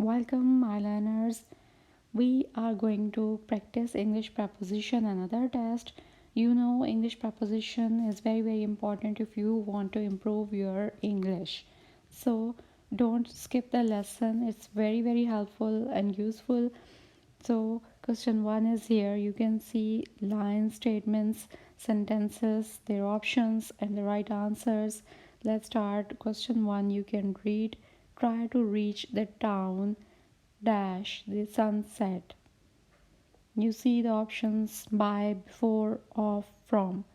Welcome, my learners. We are going to practice English preposition, another test. You know, English preposition is very important if you want to improve your English. So, don't skip the lesson. It's very helpful and useful. So, question 1 is here. You can see lines, statements, sentences, their options, and the right answers. Let's start. Question 1. You can read. Try to reach the town dash the sunset. You see the options by, before, of, from,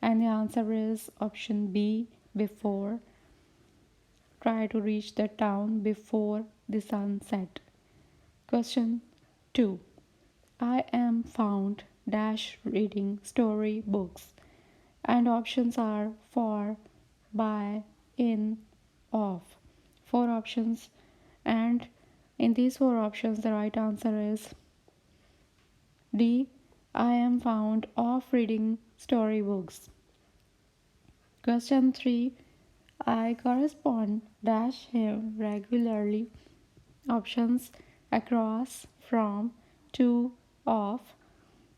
and the answer is option B, before. Try to reach the town before the sunset. Question 2. I am found dash reading story books, and options are for, by, in, of. Four options, and in these four options the right answer is D. I am found of reading storybooks. Question 3. I correspond dash him regularly. Options across, from, to, of,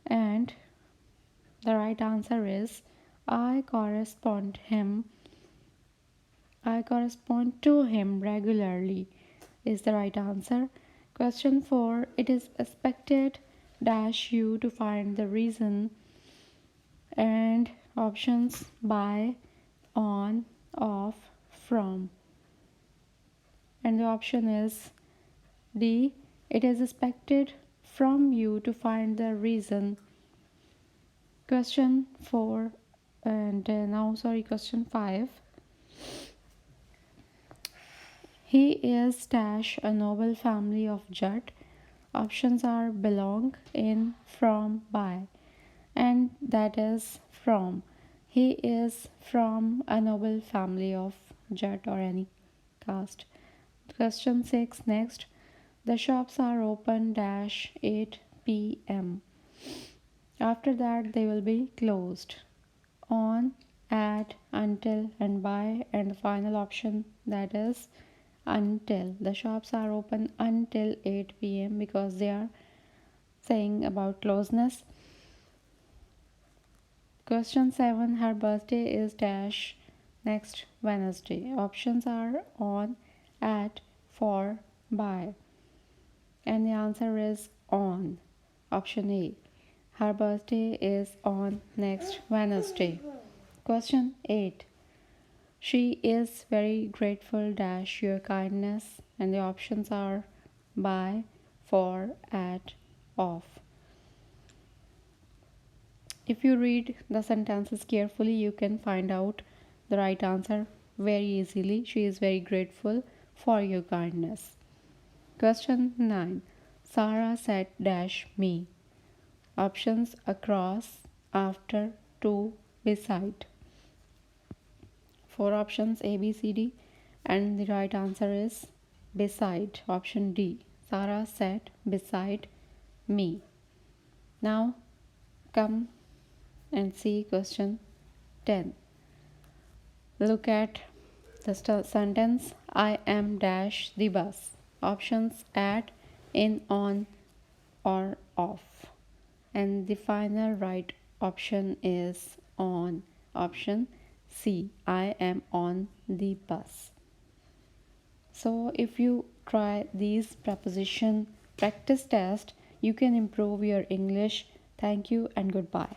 and the right answer is I correspond to him regularly is the right answer. Question 4. It is expected dash you to find the reason, and options by, on, of, from, and the option is D. It is expected from you to find the reason. Question 4 question 5. He is dash a noble family of Jat. Options are belong, in, from, by, and that is from. He is from a noble family of Jat or any caste. Question 6 next. The shops are open dash 8 p.m. After that they will be closed. On, at, until, and by, and the final option that is until. The shops are open until 8 p.m. because they are saying about closeness. Question 7. Her birthday is dash next Wednesday. Options are on, at, for, by, and the answer is on. Option A. Her birthday is on next Wednesday. Question 8. She is very grateful dash your kindness, and the options are by, for, at, of. If you read the sentences carefully, you can find out the right answer very easily. She is very grateful for your kindness. Question 9. Sarah said dash me. Options across, after, to, beside. Four options A, B, C, D, and the right answer is beside. Option D. Sarah sat beside me. Now come and see question 10. Look at the sentence. I am dash the bus. Options at, in, on, or off, and the final right option is on. Option C. I am on the bus. So if you try these preposition practice test, you can improve your English. Thank you and goodbye.